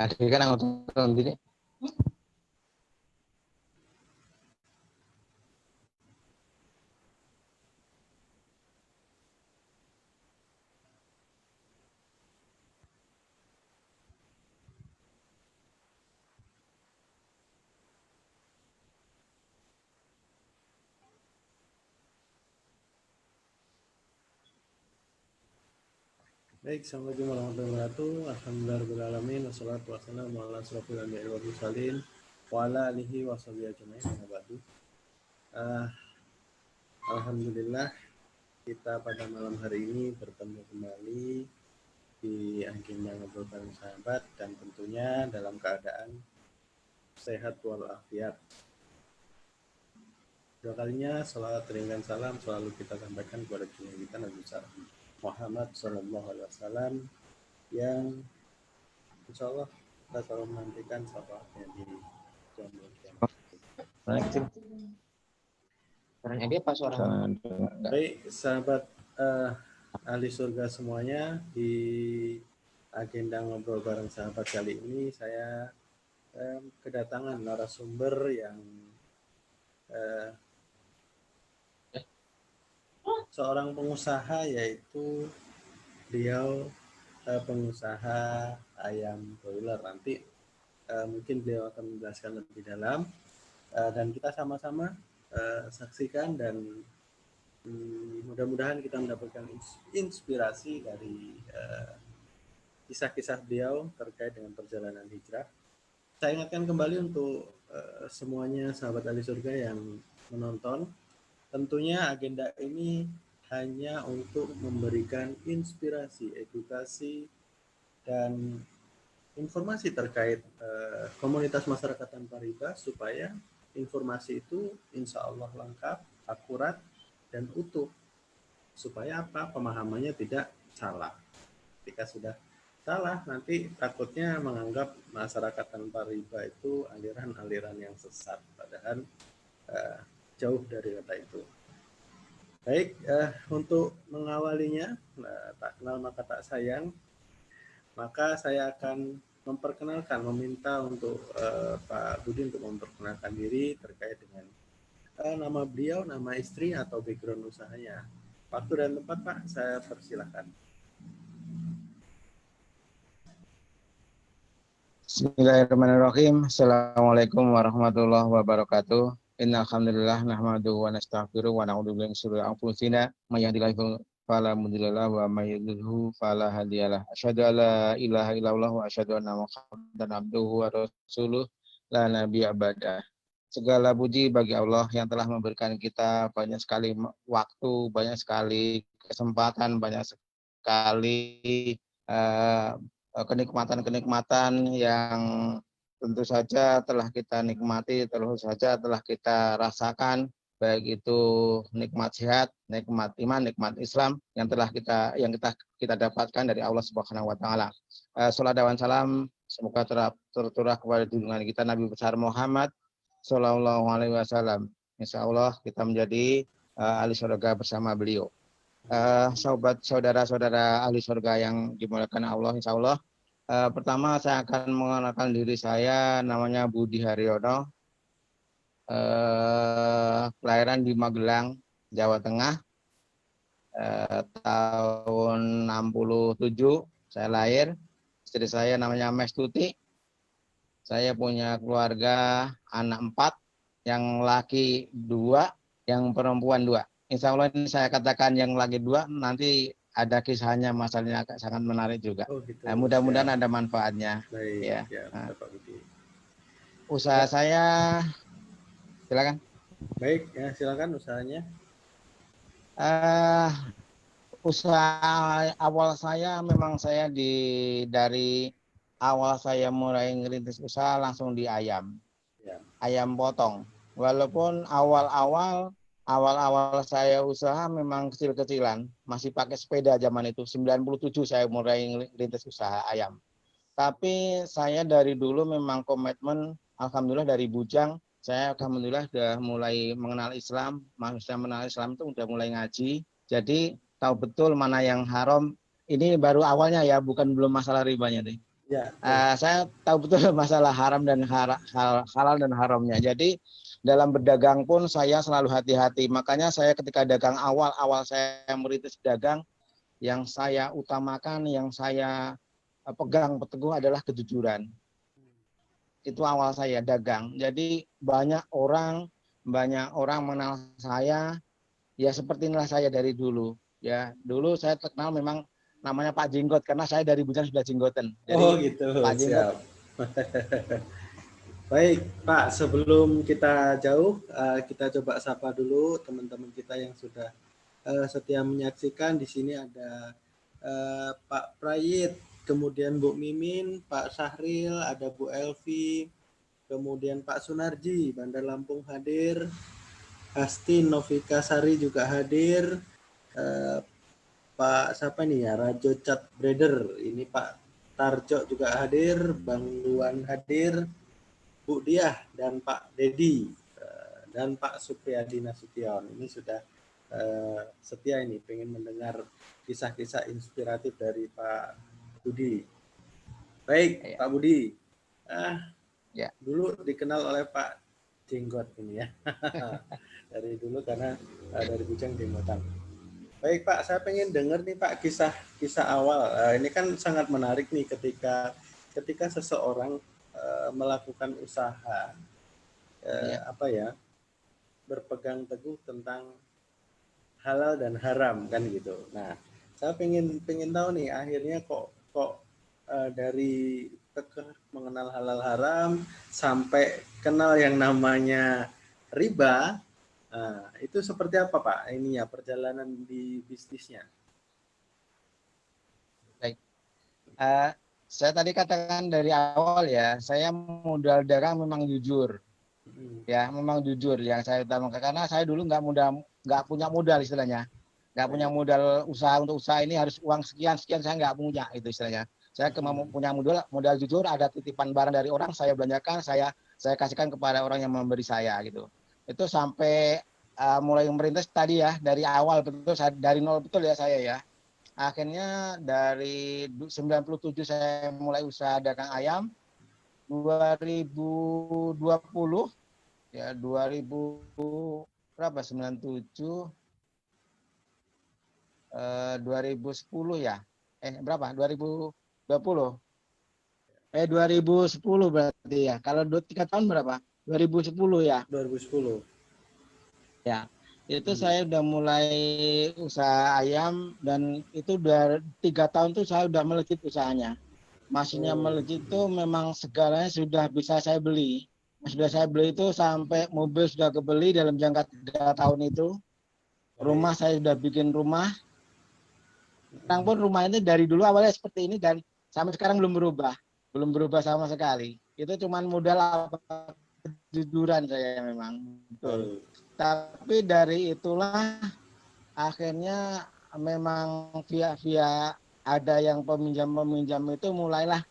Adik kan anggota ini. Baik, assalamualaikum warahmatullahi wabarakatuh. Alhamdulillahirobbilalamin. Wassalatu wassalamu ala asrofil anbiya'i wal mursalin wa ala alihi wa sahbihi ajmain. Alhamdulillah kita pada malam hari ini bertemu kembali di agenda ngobrol bareng sahabat dan tentunya dalam keadaan sehat walafiat. Dua kalinya salawat dan salam selalu kita sampaikan kepada junjungan kita Nabi Muhammad SAW yang insya Allah kita selalu menantikan syafaatnya di jalan kiamat. Suaranya dia pas suara. Baik, sahabat ahli surga semuanya, di agenda ngobrol bareng sahabat kali ini saya kedatangan narasumber yang seorang pengusaha, yaitu beliau pengusaha ayam broiler. Nanti mungkin beliau akan menjelaskan lebih dalam dan kita sama-sama saksikan dan mudah-mudahan kita mendapatkan inspirasi dari kisah-kisah beliau terkait dengan perjalanan hijrah. Saya ingatkan kembali untuk semuanya sahabat ahli surga yang menonton, tentunya agenda ini hanya untuk memberikan inspirasi, edukasi, dan informasi terkait komunitas masyarakat tanpa riba, supaya informasi itu insya Allah lengkap, akurat, dan utuh, supaya apa? Pemahamannya tidak salah. Ketika sudah salah, nanti takutnya menganggap masyarakat tanpa riba itu aliran-aliran yang sesat, padahal jauh dari kata itu. Baik, untuk mengawalinya, tak kenal maka tak sayang, maka saya akan meminta untuk Pak Budi untuk memperkenalkan diri terkait dengan nama beliau, nama istri, atau background usahanya. Waktu dan tempat, Pak, saya persilahkan. Bismillahirrahmanirrahim. Assalamualaikum warahmatullahi wabarakatuh. Innal hamdalillah nahmaduhu wa nastaghfiruh wa na'udzu billahi min syururi anfusina may yahdihillahu fala mudilla lahu wa may yudlilhu fala hadiyalah. Asyhadu an la ilaha illallah wa asyhadu anna Muhammadan abduhu wa rasuluh la nabiyya ba'da. Segala puji bagi Allah yang telah memberikan kita banyak sekali waktu, banyak sekali kesempatan, banyak sekali kenikmatan-kenikmatan yang tentu saja telah kita nikmati, tentu saja telah kita rasakan, baik itu nikmat sehat, nikmat iman, nikmat Islam yang kita dapatkan dari Allah Subhanahu wa taala. Shalawat dan salam semoga tercurah kepada junjungan kita Nabi besar Muhammad sallallahu alaihi wasallam. Insyaallah kita menjadi ahli surga bersama beliau. Saudara-saudara ahli surga yang dimuliakan Allah, insya Allah. Pertama saya akan mengenalkan diri saya, namanya Budi Haryono, kelahiran di Magelang, Jawa Tengah, tahun 67 saya lahir. Istri saya namanya Mestuti. Saya punya keluarga anak 4, yang laki 2, yang perempuan 2. Insya Allah ini saya katakan yang lagi 2, nanti ada kisahnya, masalahnya sangat menarik juga. Oh, gitu. Mudah-mudahan ada manfaatnya. Baik, ya. Pak Budi. Usaha saya, silakan. Baik, ya silakan usahanya. Usaha awal saya memang saya dari awal saya mulai ngerintis usaha langsung di ayam. Ya. Ayam potong. Walaupun awal-awal saya usaha memang kecil-kecilan, masih pakai sepeda zaman itu. 97 saya mulai ngerintis usaha ayam. Tapi saya dari dulu memang komitmen, alhamdulillah dari bujang, saya alhamdulillah sudah mulai mengenal Islam. Maksudnya mengenal Islam itu udah mulai ngaji. Jadi tahu betul mana yang haram. Ini baru awalnya ya, belum masalah ribanya deh. Ya. Saya tahu betul masalah haram dan halal dan haramnya. Jadi dalam berdagang pun saya selalu hati-hati. Makanya saya ketika dagang awal saya merintis dagang, yang saya utamakan, yang saya pegang teguh adalah kejujuran. Itu awal saya dagang. Jadi banyak orang mengenal saya, ya seperti inilah saya dari dulu. Ya, dulu saya terkenal memang namanya Pak Jenggot karena saya dari Bujan sudah jenggoten. Oh Jadi gitu, Pak Jenggot. siap. Baik, Pak, sebelum kita jauh, kita coba sapa dulu teman-teman kita yang sudah setia menyaksikan. Di sini ada Pak Prayit, kemudian Bu Mimin, Pak Sahril, ada Bu Elvi, kemudian Pak Sunarji, Bandar Lampung hadir, Asti Novika Sari juga hadir, eh, Pak siapa nih ya, Rajo Chat Breder, ini Pak Tarjo juga hadir, Bang Luan hadir, Bu Diah dan Pak Dedi dan Pak Supriyadi Nasution. Ini sudah setia ini pengen mendengar kisah-kisah inspiratif dari Pak Budi. Baik, Ya. Pak Budi. Ya. Dulu dikenal oleh Pak Jenggot ini ya. Dari dulu karena dari Bujang Jenggotan. Baik Pak, saya pengen dengar nih Pak kisah awal. Ini kan sangat menarik nih ketika seseorang melakukan usaha apa ya, berpegang teguh tentang halal dan haram kan gitu. Nah, saya pengen tahu nih akhirnya kok dari mengenal halal haram sampai kenal yang namanya riba. Nah, itu seperti apa Pak ininya perjalanan di bisnisnya? Baik. Saya tadi katakan dari awal ya, saya modal dagang memang jujur. Ya, memang jujur yang saya utamakan karena saya dulu nggak punya modal istilahnya. Nggak punya modal usaha, untuk usaha ini harus uang sekian saya nggak punya itu istilahnya. Saya punya modal jujur, ada titipan barang dari orang, saya belanjakan, saya kasihkan kepada orang yang memberi saya gitu. Itu sampai mulai merintis tadi ya, dari awal betul, dari nol betul ya saya ya. Akhirnya dari 97 saya mulai usaha dagang ayam. 2020 ya, 2000 berapa, 97 2010 ya. Berapa? 2020. 2010 berarti ya. Kalau 3 tahun berapa? 2010 ya. 2010. Ya. Itu saya udah mulai usaha ayam dan itu udah 3 tahun tuh saya udah melejit usahanya. Maksudnya melejit itu memang segalanya sudah bisa saya beli. Sudah saya beli itu sampai mobil sudah kebeli dalam jangka 3 tahun itu. Rumah saya sudah bikin rumah. Sekarang pun rumah ini dari dulu awalnya seperti ini dan sampai sekarang belum berubah sama sekali. Itu cuman modal kejujuran saya memang, betul. Tapi dari itulah akhirnya memang via ada yang peminjam itu mulailah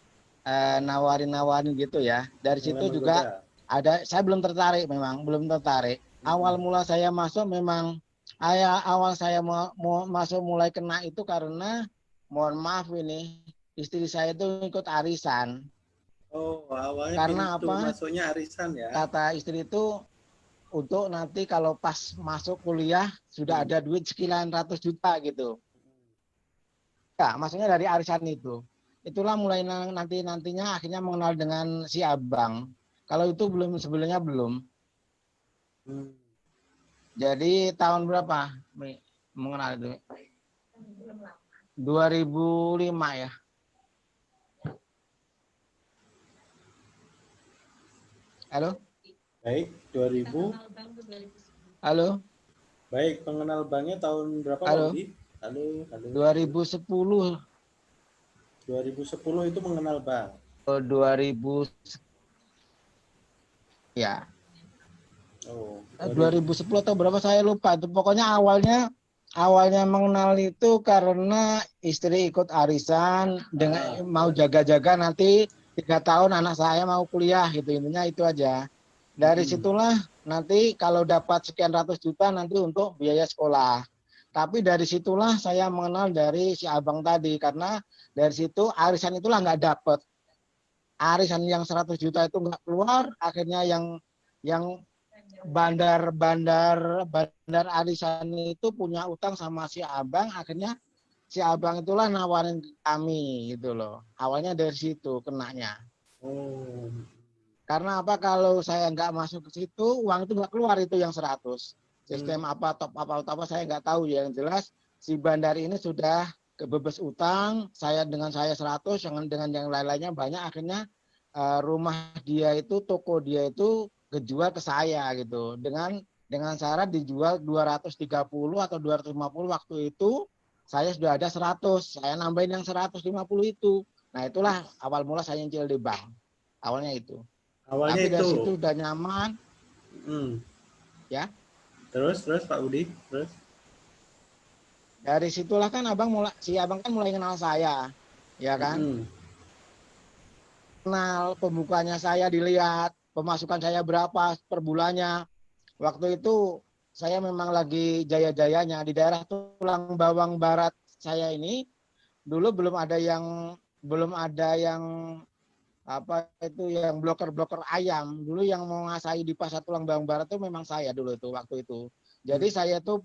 nawarin gitu ya. Dari situ juga ada, saya belum tertarik. Awal mula saya masuk memang awal saya mau masuk mulai kena itu karena, mohon maaf ini, istri saya itu ikut arisan. Oh, awalnya Karena pintu apa? masuknya arisan ya. Kata istri itu untuk nanti kalau pas masuk kuliah sudah ada duit sekian ratus juta gitu. Ya, maksudnya dari arisan itu. Itulah mulai nantinya akhirnya mengenal dengan si abang. Kalau itu belum, sebelumnya belum. Jadi tahun berapa mengenal itu? 2005 ya. Halo? Baik, 2000. Halo? Baik, pengenal banknya tahun berapa Pak Budi? Halo. 2010. 2010 itu mengenal bank. 2000 ya. 2010 atau berapa saya lupa. Itu pokoknya awalnya mengenal itu karena istri ikut arisan dengan mau jaga-jaga nanti 3 tahun anak saya mau kuliah gitu, intinya itu aja. Dari situlah nanti kalau dapat sekian ratus juta nanti untuk biaya sekolah. Tapi dari situlah saya mengenal dari si abang tadi, karena dari situ arisan itulah nggak dapet. arisan yang 100 juta itu nggak keluar, akhirnya yang bandar arisan itu punya utang sama si abang, akhirnya si abang itulah nawarin kami gitu loh. Awalnya dari situ kenanya. Oh. Karena apa, kalau saya nggak masuk ke situ, uang itu nggak keluar itu yang 100. Sistem apa, top apa saya nggak tahu ya. Yang jelas si bandar ini sudah kebebas utang, dengan saya 100, dengan yang lain-lainnya banyak, akhirnya rumah dia itu, toko dia itu kejual ke saya gitu. Dengan syarat dijual 230 atau 250, waktu itu saya sudah ada 100, saya nambahin yang 150 itu. Nah, itulah awal mula saya nyicil di bank. Awalnya itu. Awalnya Tapi dari itu. situ udah nyaman, ya. Terus Pak Budi, terus? Dari situlah kan si abang kan mulai kenal saya, ya kan. Kenal, pembukanya saya dilihat, pemasukan saya berapa per bulannya. Waktu itu saya memang lagi jaya-jayanya di daerah Tulang Bawang Barat saya ini. Dulu belum ada yang apa itu, yang bloker-bloker ayam. Dulu yang mau ngasai di pasar Tulang Bawang Barat itu memang saya dulu itu, waktu itu. Jadi saya tuh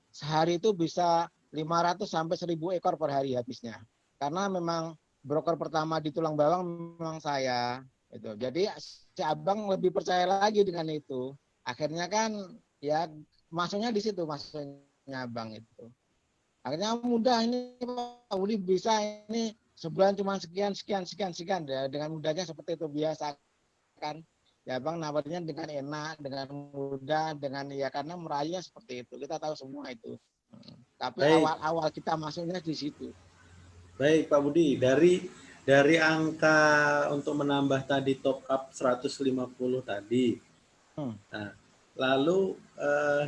sehari itu bisa 500 sampai 1000 ekor per hari habisnya. Karena memang broker pertama di Tulang Bawang memang saya itu. Jadi si abang lebih percaya lagi dengan itu. Akhirnya kan ya masuknya di situ, masuknya abang itu. Akhirnya mudah ini Pak Budi, bisa ini sebulan cuma sekian ya, dengan mudahnya seperti itu biasa kan. Ya Bang, nawarnya dengan enak, dengan mudah, dengan ya karena meraihnya seperti itu. Kita tahu semua itu. Tapi Baik, awal-awal kita masuknya di situ. baik Pak Budi. Dari angka untuk menambah tadi top up 150 tadi. Nah, lalu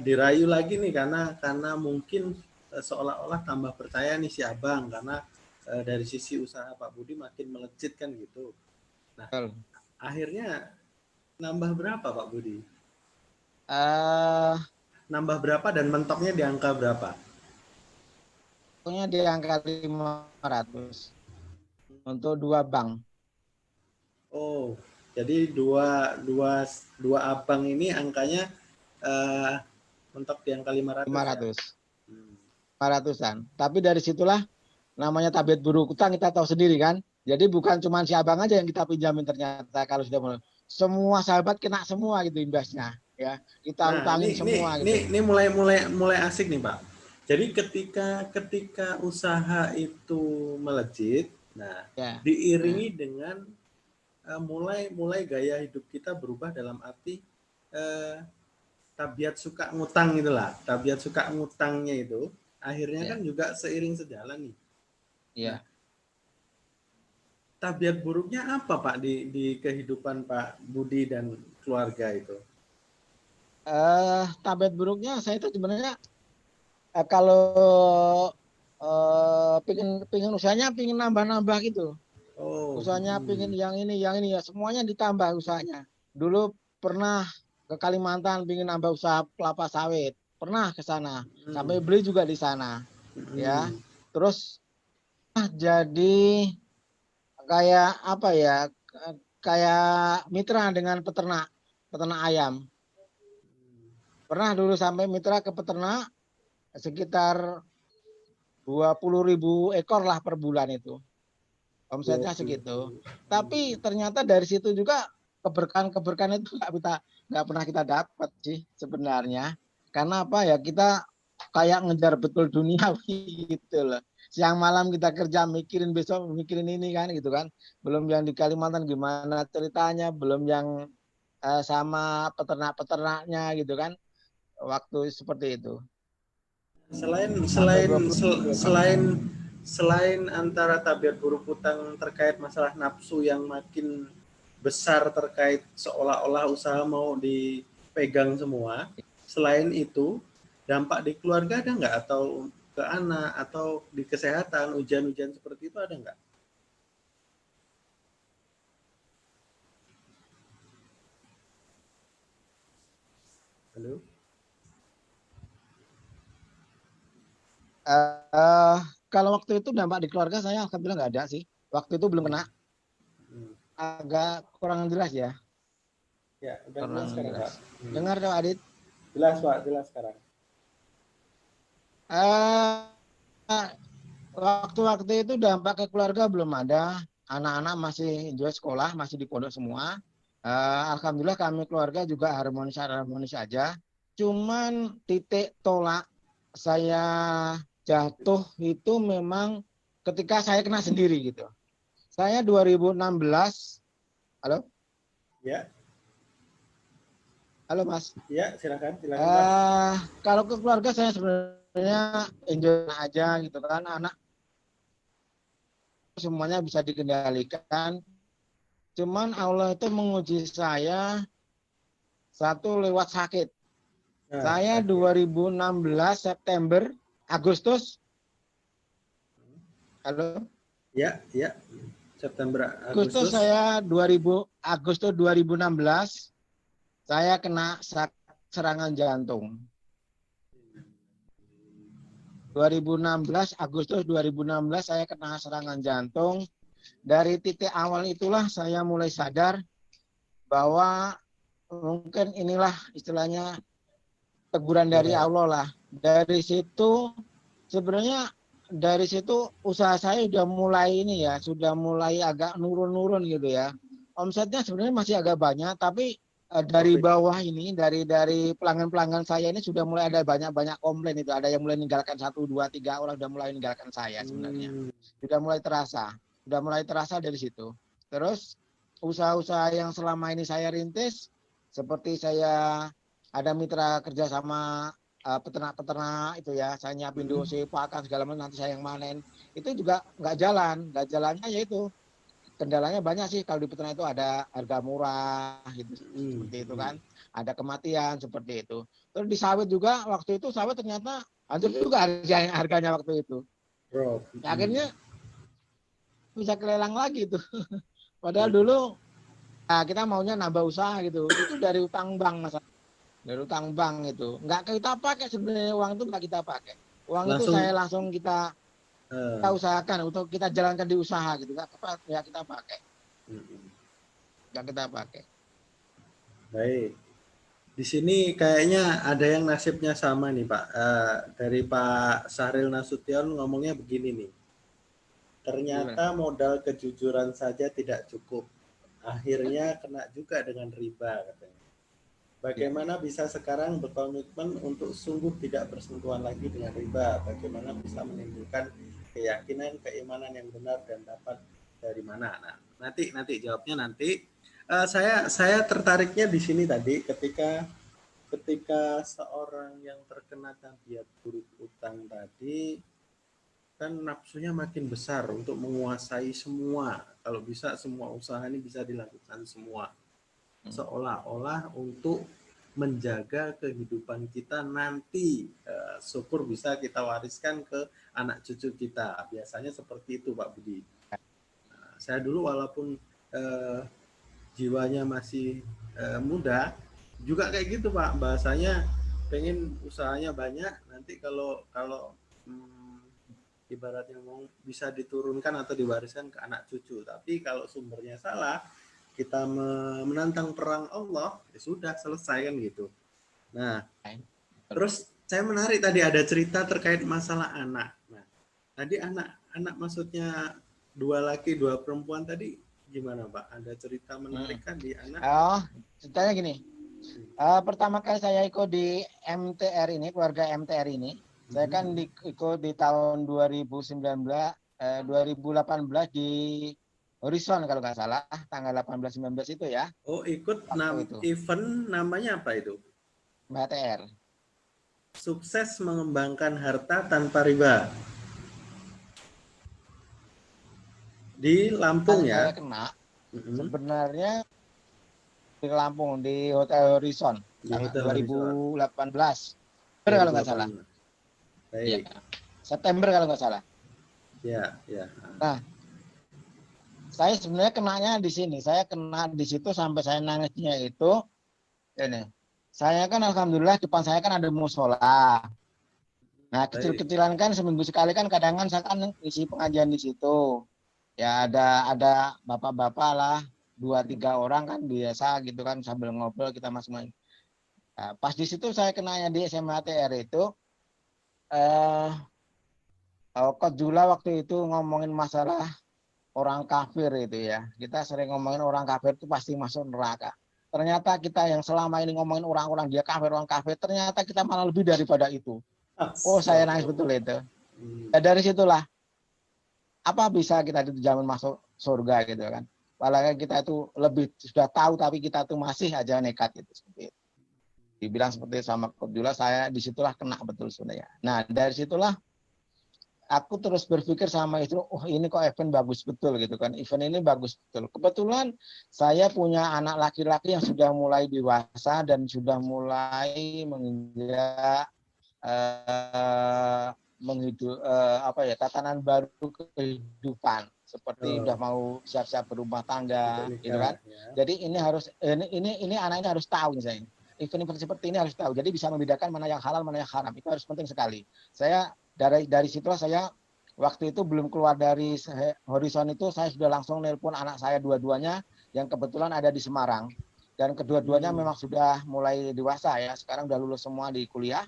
dirayu lagi nih karena mungkin seolah-olah tambah percaya nih si abang karena dari sisi usaha Pak Budi makin melejit kan gitu. Nah, Betul. akhirnya nambah berapa Pak Budi? Eh, Nambah berapa dan mentoknya di angka berapa? Pokoknya di angka 500 untuk 2 bank. Oh, jadi dua abang ini angkanya eh, mentok di angka 500 ya? 500. 500-an. Tapi dari situlah namanya tabiat buruk utang, kita tahu sendiri kan. Jadi bukan cuma si abang aja yang kita pinjamin, ternyata kalau sudah mulai. Semua sahabat kena semua gitu imbasnya, ya. Kita Nah, utangin semua gitu. ini mulai asik nih, Pak. Jadi ketika usaha itu melejit, nah Ya. diiringi Nah, dengan mulai gaya hidup kita berubah dalam arti eh, tabiat suka ngutang gitulah. Tabiat suka ngutangnya itu akhirnya kan ya, juga seiring sejalan nih. Nah, ya. tabiat buruknya apa Pak di kehidupan Pak Budi dan keluarga itu? Tabiat buruknya saya itu sebenarnya, kalau pingin usahanya, pingin nambah-nambah gitu. Oh, Usahanya pingin yang ini ya, semuanya ditambah usahanya. Dulu pernah ke Kalimantan pingin nambah usaha kelapa sawit, pernah ke sana, sampai beli juga di sana, ya. Terus jadi kayak apa ya, kayak mitra dengan peternak peternak ayam. Pernah dulu sampai mitra ke peternak sekitar 20.000 ekor lah per bulan itu. Omsetnya 20. segitu. Tapi ternyata dari situ juga keberkahan-keberkahan itu nggak pernah kita dapat sih sebenarnya. Karena apa ya, kita kayak ngejar betul dunia gitu loh. Siang malam kita kerja mikirin besok, mikirin ini kan gitu kan. Belum yang di Kalimantan gimana ceritanya, belum yang sama peternak-peternaknya gitu kan. Waktu seperti itu. Selain Sampai selain 20 ekor. selain selain antara tabiat buruk hutang terkait masalah nafsu yang makin besar terkait seolah-olah usaha mau dipegang semua, selain itu dampak di keluarga ada nggak atau ke anak atau di kesehatan hujan-hujan seperti itu ada nggak? Halo? Uh, Kalau waktu itu dampak di keluarga saya alhamdulillah nggak ada sih. Waktu itu belum kena. agak kurang jelas ya. Ya, udah Kurang jelas sekarang, jelas. Pak. Dengar dong, Adit. Jelas, Pak, jelas sekarang. Waktu-waktu itu dampak ke keluarga belum ada. Anak-anak masih enjoy sekolah, masih di pondok semua. Alhamdulillah kami keluarga juga harmonis aja. Cuman titik tolak saya jatuh itu memang ketika saya kena sendiri gitu. Saya 2016, halo, Ya, halo Mas. ya, silakan, Pak. Kalau ke keluarga saya sebenarnya enjoy aja gitu kan. Anak semuanya bisa dikendalikan. Cuman Allah itu menguji saya satu lewat sakit. Nah, Saya sakit. 2016 September, Agustus, halo, Ya, ya. September, Agustus Agustus. saya 2016 saya kena serangan jantung. 2016 Agustus 2016 saya kena serangan jantung. Dari titik awal itulah saya mulai sadar bahwa mungkin inilah istilahnya teguran dari Ya. Allah lah. Dari situ sebenarnya dari situ usaha saya sudah mulai ini ya, sudah mulai agak nurun-nurun gitu ya. Omsetnya sebenarnya masih agak banyak, tapi dari Profit. bawah ini, dari pelanggan-pelanggan saya ini sudah mulai ada banyak-banyak komplain itu. Ada yang mulai meninggalkan 1, 2, 3 orang sudah mulai meninggalkan saya sebenarnya. Hmm. Sudah mulai terasa dari situ. Terus usaha-usaha yang selama ini saya rintis, seperti saya ada mitra kerja sama peternak-peternak itu ya, saya nyiapin Hmm. dosi, pakan segala macam, nanti saya yang manen. Itu juga nggak jalannya yaitu kendalanya banyak sih. Kalau di peternak itu ada harga murah gitu, seperti itu kan, ada kematian seperti itu. Terus di sawit juga, waktu itu sawit ternyata hancur juga harganya waktu itu. Rob. Akhirnya bisa kelelang lagi tuh. Padahal dulu kita maunya nambah usaha gitu. Itu dari utang bank Mas. Dari utang bank itu. Nggak kita pakai sebenarnya, uang itu nggak kita pakai. Uang itu Langsung. saya langsung kita usahakan untuk kita jalankan di usaha gitu. Nggak apa ya kita pakai. Nggak kita pakai. Baik. Di sini kayaknya ada yang nasibnya sama nih Pak. Dari Pak Sahril Nasution ngomongnya begini nih. Gimana? Ternyata modal kejujuran saja tidak cukup. Akhirnya kena juga dengan riba katanya. Ya. Bagaimana bisa sekarang berkomitmen untuk sungguh tidak bersentuhan lagi dengan riba? Bagaimana bisa menimbulkan keyakinan, keimanan yang benar dan dapat dari mana? Nah, nanti jawabnya nanti. Saya tertariknya di sini tadi ketika seorang yang terkena tabiat buruk utang tadi kan nafsunya makin besar untuk menguasai semua. Kalau bisa semua usaha ini bisa dilakukan semua. Seolah-olah untuk menjaga kehidupan kita nanti, syukur bisa kita wariskan ke anak cucu kita. Biasanya seperti itu Pak Budi. Saya dulu walaupun jiwanya masih muda juga kayak gitu Pak, bahasanya pengen usahanya banyak, nanti kalau ibaratnya mau bisa diturunkan atau diwariskan ke anak cucu, tapi kalau sumbernya salah kita menantang perang Allah ya sudah selesai kan gitu. Nah terus saya menarik tadi ada cerita terkait masalah anak. Nah tadi anak maksudnya 2 laki 2 perempuan tadi gimana Pak? Ada cerita menarik kan di anak? Oh, ceritanya gini. Pertama kali saya ikut di MTR ini, keluarga MTR ini, saya kan ikut di tahun 2019, 2018 di Horizon kalau nggak salah, tanggal 18-19 itu ya. Oh ikut Waktu itu, event namanya apa itu? MTR. Sukses mengembangkan harta tanpa riba. Di Lampung ya? Saya kena, sebenarnya di Lampung, di Hotel Horizon, Di Hotel Horizon 2018. Kalau nggak salah. 2018. Ya, Baik. September kalau nggak salah. Ya, ya. Nah, saya sebenarnya kenanya di sini. Saya kena di situ sampai saya nangisnya itu ini. Saya kan alhamdulillah depan saya kan ada musola. Nah, Baik. kecil-kecilan kan seminggu sekali kan kadang saya kan isi pengajian di situ. Ya ada bapak-bapak lah 2-3 orang kan biasa gitu kan sambil ngobrol kita masing-masing. Nah, pas di situ saya kenanya di SMA TR itu Coach Jula waktu itu ngomongin masalah orang kafir itu ya. Kita sering ngomongin orang kafir itu pasti masuk neraka. Ternyata kita yang selama ini ngomongin orang-orang dia kafir, orang kafir, ternyata kita malah lebih daripada itu. Oh, saya nangis betul itu. Ya, dari situlah apa bisa kita dijamin masuk surga gitu kan. Padahal kita itu lebih sudah tahu tapi kita tuh masih aja nekat gitu seperti itu. Dibilang seperti sama Coach Jula, saya disitulah kena betul sebenarnya. Nah, dari situlah aku terus berpikir sama itu, oh ini kok event bagus betul gitu kan. Event ini bagus betul. Kebetulan saya punya anak laki-laki yang sudah mulai dewasa dan sudah mulai menginjak tatanan baru kehidupan, seperti udah mau siap-siap berumah tangga gitu kan. Ya. Jadi ini harus ini anak ini harus tahu misalnya. Event seperti ini harus tahu. Jadi bisa membedakan mana yang halal, mana yang haram. Itu harus penting sekali. Saya dari situlah saya waktu itu belum keluar dari Horizon itu, saya sudah langsung nelpon anak saya dua-duanya yang kebetulan ada di Semarang. Dan kedua-duanya memang sudah mulai dewasa ya. Sekarang udah lulus semua di kuliah.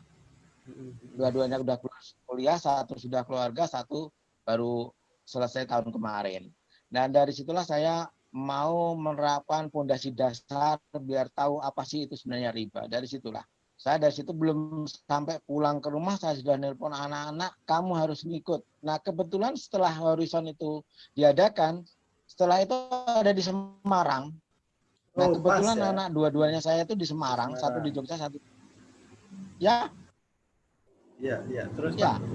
Dua-duanya udah kuliah, satu sudah keluarga, satu baru selesai tahun kemarin. Dan dari situlah saya mau menerapkan fondasi dasar biar tahu apa sih itu sebenarnya riba. Dari situlah. Saya dari situ belum sampai pulang ke rumah, saya sudah nelpon anak-anak, kamu harus ngikut. Nah, kebetulan setelah Horizon itu diadakan, setelah itu ada di Semarang. Nah, kebetulan ya. Anak dua-duanya saya itu di Semarang, satu di Jogja, satu. Ya. Iya, terus ya. Pak?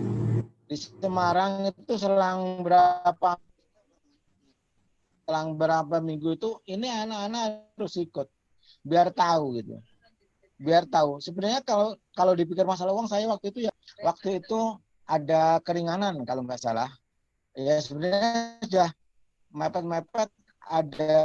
Di Semarang itu selang berapa minggu itu ini anak-anak harus ikut biar tahu gitu. Biar tahu. Sebenarnya kalau dipikir masalah uang, saya waktu itu ada keringanan kalau nggak salah. Ya sebenarnya sudah mepet-mepet, ada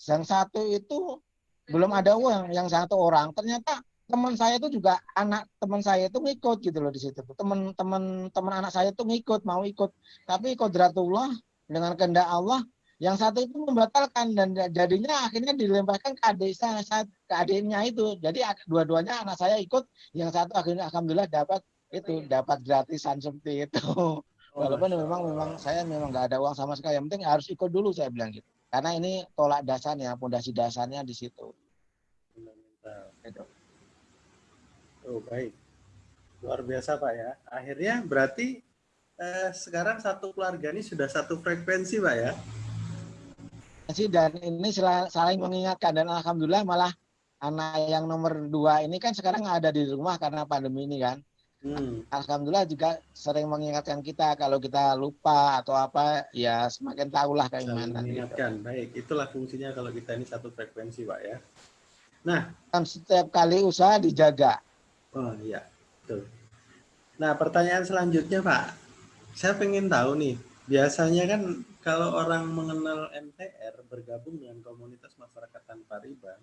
yang satu itu belum ada uang, yang satu orang. Ternyata teman saya itu juga anak teman saya itu ngikut gitu loh di situ. Teman anak saya itu ngikut, mau ikut. Tapi kodratullah dengan kehendak Allah, yang satu itu membatalkan dan jadinya akhirnya dilemparkan ke adiknya itu. Jadi dua-duanya anak saya ikut, yang satu akhirnya alhamdulillah dapat gratisan seperti itu. Walaupun memang saya memang nggak ada uang sama sekali. Yang penting harus ikut dulu, saya bilang gitu. Karena ini tolak dasarnya, fondasi dasarnya di situ. Gitu. Oh baik, luar biasa Pak ya. Akhirnya berarti sekarang satu keluarga ini sudah satu frekuensi Pak ya. Dan ini saling mengingatkan, dan alhamdulillah malah anak yang nomor 2 ini kan sekarang ada di rumah karena pandemi ini kan. Alhamdulillah juga sering mengingatkan kita, kalau kita lupa atau apa ya semakin tahulah kayak gimana. Mengingatkan, gitu. Baik, itulah fungsinya kalau kita ini satu frekuensi Pak ya. Nah, setiap kali usaha dijaga. Oh iya, betul. Nah pertanyaan selanjutnya Pak, saya pengen tahu nih, biasanya kan kalau orang mengenal MTR bergabung dengan komunitas masyarakat tanpa riba,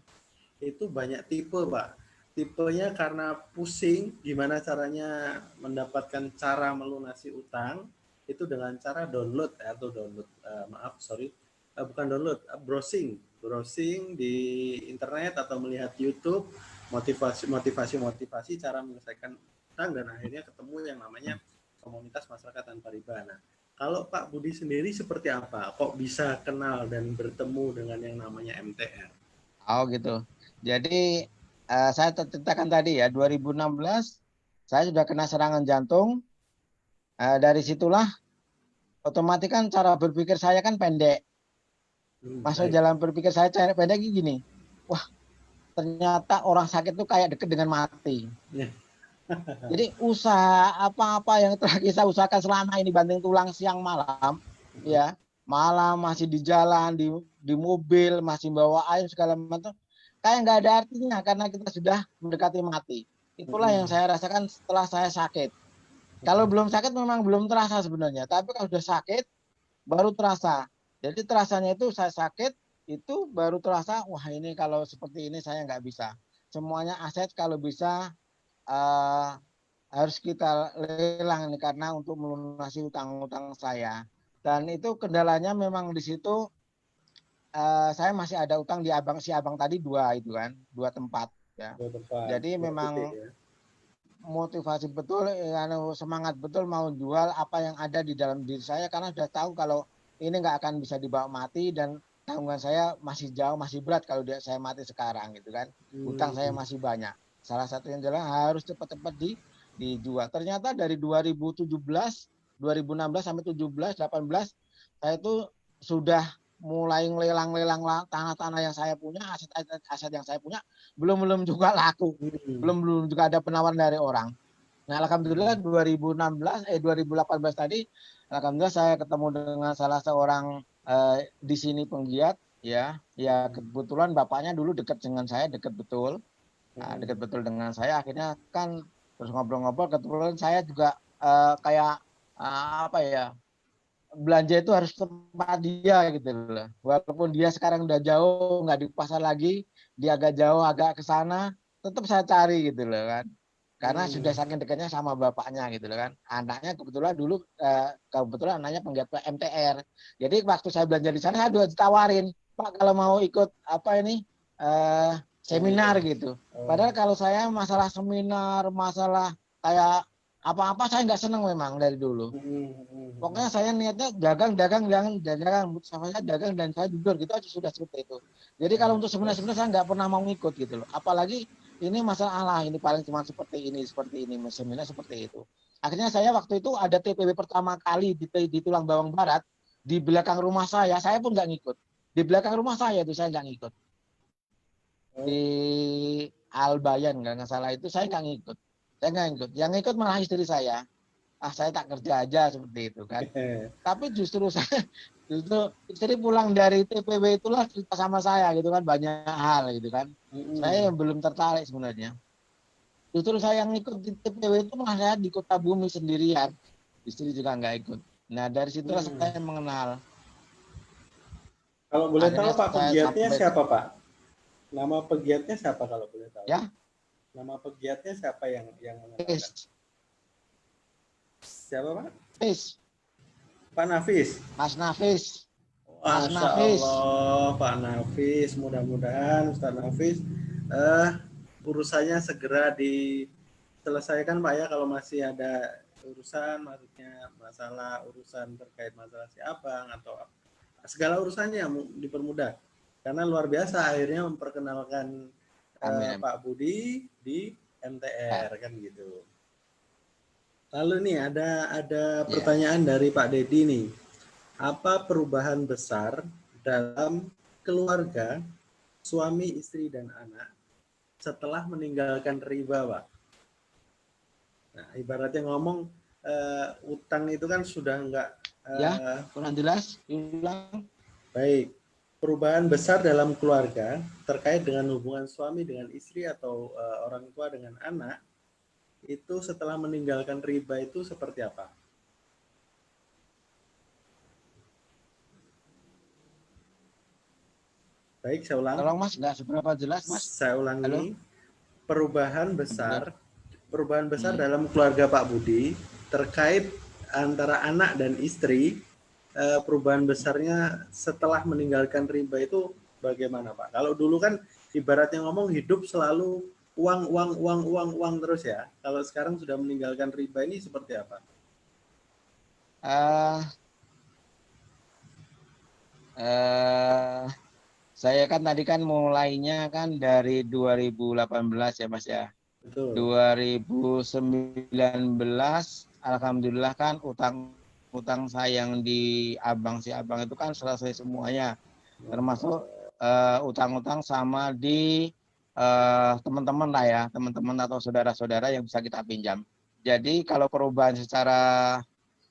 itu banyak tipe Pak. Tipenya karena pusing gimana caranya mendapatkan cara melunasi utang, itu dengan cara download atau bukan download, browsing di internet atau melihat YouTube, motivasi cara menyelesaikan utang, dan akhirnya ketemu yang namanya komunitas masyarakat tanpa riba. Nah, kalau Pak Budi sendiri seperti apa? Kok bisa kenal dan bertemu dengan yang namanya MTR? Oh gitu. Jadi saya ceritakan tadi ya, 2016 saya sudah kena serangan jantung. Dari situlah otomatis kan cara berpikir saya kan pendek. Masuk jalan berpikir saya pendek gini. Wah, ternyata orang sakit itu kayak deket dengan mati. Jadi usaha apa-apa yang telah kita usahakan selama ini, banting tulang siang malam, ya malam masih di jalan, di mobil, masih bawa air segala macam, kayak nggak ada artinya karena kita sudah mendekati mati. Itulah yang saya rasakan setelah saya sakit. Kalau belum sakit memang belum terasa sebenarnya, tapi kalau sudah sakit baru terasa. Jadi terasanya itu saya sakit, itu baru terasa, wah ini kalau seperti ini saya nggak bisa. Semuanya aset kalau bisa harus kita lelang nih karena untuk melunasi utang-utang saya. Dan itu kendalanya memang di situ saya masih ada utang di si abang tadi dua itu kan, dua tempat ya. Jadi memang motivasi betul, semangat betul mau jual apa yang ada di dalam diri saya karena sudah tahu kalau ini nggak akan bisa dibawa mati dan tanggungan saya masih jauh, masih berat kalau saya mati sekarang gitu kan. Utang saya masih banyak. Salah satu yang jelas harus cepat-cepat dijual. Ternyata dari 2017, 2016 sampai 17, 18 saya itu sudah mulai lelang-lelang tanah-tanah yang saya punya, aset yang saya punya belum juga laku. Belum juga ada penawaran dari orang. Nah, alhamdulillah 2018 tadi alhamdulillah saya ketemu dengan salah seorang di sini penggiat ya kebetulan bapaknya dulu dekat dengan saya, dekat betul dengan saya, akhirnya kan terus ngobrol-ngobrol, kebetulan saya juga kayak apa ya, belanja itu harus tempat dia gitu loh. Walaupun dia sekarang udah jauh, nggak di pasar lagi, dia agak jauh, agak ke sana, tetap saya cari gitu loh kan. Karena sudah saking dekatnya sama bapaknya gitu loh kan. Anaknya kebetulan dulu anaknya penggiat MTR. Jadi waktu saya belanja di sana saya udah ditawarin, Pak kalau mau ikut apa ini seminar gitu. Padahal kalau saya masalah seminar, masalah kayak apa-apa saya nggak seneng memang dari dulu. Pokoknya saya niatnya dagang saya dagang dan saya jujur gitu aja sudah seperti itu. Jadi kalau untuk sebenarnya saya nggak pernah mau ngikut gitu loh. Apalagi ini masalah ini paling cuma seperti ini seminar seperti itu. Akhirnya saya waktu itu ada TPW pertama kali di Tulang Bawang Barat di belakang rumah saya pun nggak ngikut. Di belakang rumah saya itu saya nggak ngikut. Di Albayan nggak salah itu saya nggak ngikut. Saya nggak ngikut. Yang ngikut malah istri saya. Saya tak kerja aja seperti itu kan. Tapi justru istri pulang dari TPW itulah cerita sama saya gitu kan, banyak hal gitu kan. Saya yang belum tertarik sebenarnya. Justru saya yang ikut di TPW itu malah saya di Kota Bumi sendirian. Istri juga nggak ikut. Nah dari situlah saya mengenal. Kalau boleh tahu Pak pegiatnya siapa Pak? Nama pegiatnya siapa kalau boleh tahu? Ya. Nama pegiatnya siapa yang mengenalkan? Siapa Pak? Pak Nafis. Mas Nafis. Masya Allah Pak Nafis, mudah-mudahan Ustaz Nafis urusannya segera diselesaikan Pak ya, kalau masih ada urusan, maksudnya masalah urusan terkait masalah si abang atau segala urusannya dipermudah, karena luar biasa akhirnya memperkenalkan Pak Budi di MTR kan gitu. Lalu nih ada pertanyaan dari Pak Dedi nih. Apa perubahan besar dalam keluarga suami, istri, dan anak setelah meninggalkan riba, Pak? Nah, ibaratnya ngomong utang itu kan sudah enggak kurang jelas, ulang. Baik. Perubahan besar dalam keluarga terkait dengan hubungan suami dengan istri atau orang tua dengan anak itu setelah meninggalkan riba itu seperti apa? Baik, saya ulang. Tolong Mas, nggak seberapa jelas Mas. Saya ulangi. Halo? Perubahan besar dalam keluarga Pak Budi terkait antara anak dan istri, perubahan besarnya setelah meninggalkan riba itu bagaimana Pak? Kalau dulu kan ibaratnya ngomong hidup selalu uang terus ya. Kalau sekarang sudah meninggalkan riba ini seperti apa? Saya kan tadi kan mulainya kan dari 2018 ya Mas ya. Betul. 2019 alhamdulillah kan utang saya yang di si abang itu kan selesai semuanya. Termasuk utang-utang sama di teman-teman lah ya, teman-teman atau saudara-saudara yang bisa kita pinjam. Jadi kalau perubahan secara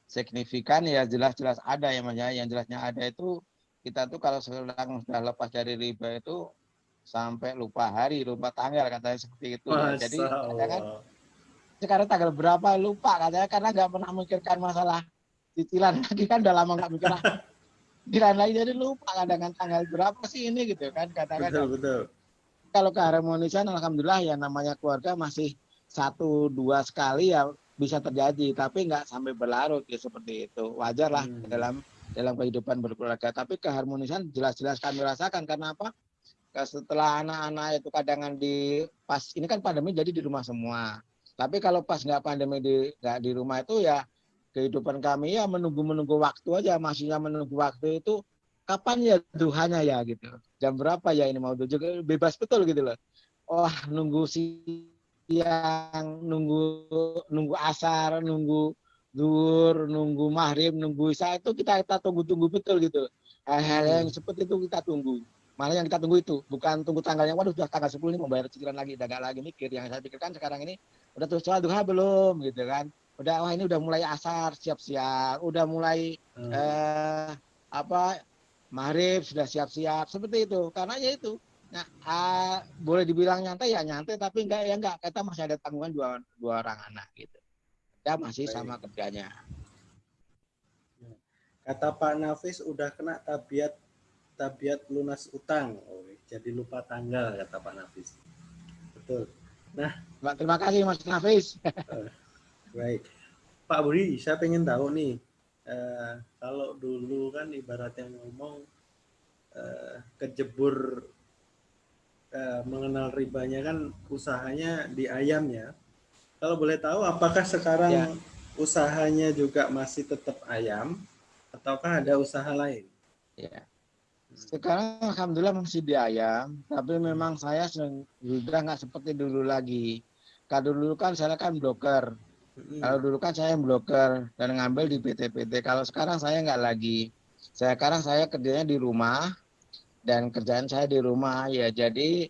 signifikan ya jelas-jelas ada ya Mas ya. Yang jelasnya ada itu kita tuh kalau sedang sudah lepas dari riba itu sampai lupa hari, lupa tanggal katanya seperti itu ya. Jadi kan sekarang tanggal berapa lupa katanya karena nggak pernah memikirkan masalah cicilan lagi kan udah lama nggak mikir cicilan lagi, jadi lupa kadang tanggal berapa sih ini gitu kan katakan. Betul. Kalau keharmonisan alhamdulillah ya namanya keluarga masih 1-2 sekali ya bisa terjadi, tapi nggak sampai berlarut ya seperti itu. Wajar lah dalam kehidupan berkeluarga. Tapi keharmonisan jelas-jelas kami rasakan. Karena apa? Setelah anak-anak itu kadangan pas ini kan pandemi jadi di rumah semua. Tapi kalau pas nggak pandemi nggak di rumah itu ya kehidupan kami ya menunggu waktu aja. Maksudnya menunggu waktu itu kapan ya duhanya ya gitu. Jam berapa ya ini mau juga bebas betul gitu loh. Wah, nunggu siang, nunggu asar, nunggu zuhur, nunggu maghrib, nunggu isya itu kita tunggu-tunggu betul gitu. Hal-hal yang seperti itu kita tunggu. Malah yang kita tunggu itu bukan tunggu tanggalnya, waduh sudah tanggal 10 ini mau bayar cicilan lagi, udah gak lagi mikir. Yang saya pikirkan sekarang ini udah tuh sholat duha belum gitu kan. Wah ini udah mulai asar, siap-siap, udah mulai maghrib sudah siap-siap seperti itu. Karena ya itu boleh dibilang nyantai ya nyantai, tapi enggak kita masih ada tanggungan dua orang anak gitu. Ya masih sama kerjanya. Kata Pak Nafis udah kena tabiat lunas utang. Jadi lupa tanggal kata Pak Nafis. Betul. Nah, terima kasih Mas Nafis. Baik. Pak Budi, saya pengen tahu nih, kalau dulu kan ibaratnya ngomong kejebur mengenal ribanya kan usahanya di ayam ya. Kalau boleh tahu, apakah sekarang usahanya juga masih tetap ayam, ataukah ada usaha lain? Ya. Sekarang alhamdulillah masih di ayam, tapi memang saya sudah nggak seperti dulu lagi. Kalau dulu kan saya kan broker. Kalau dulu kan saya broker dan ngambil di PT-PT. Kalau sekarang saya nggak lagi. Sekarang saya kerjanya di rumah dan kerjaan saya di rumah ya. Jadi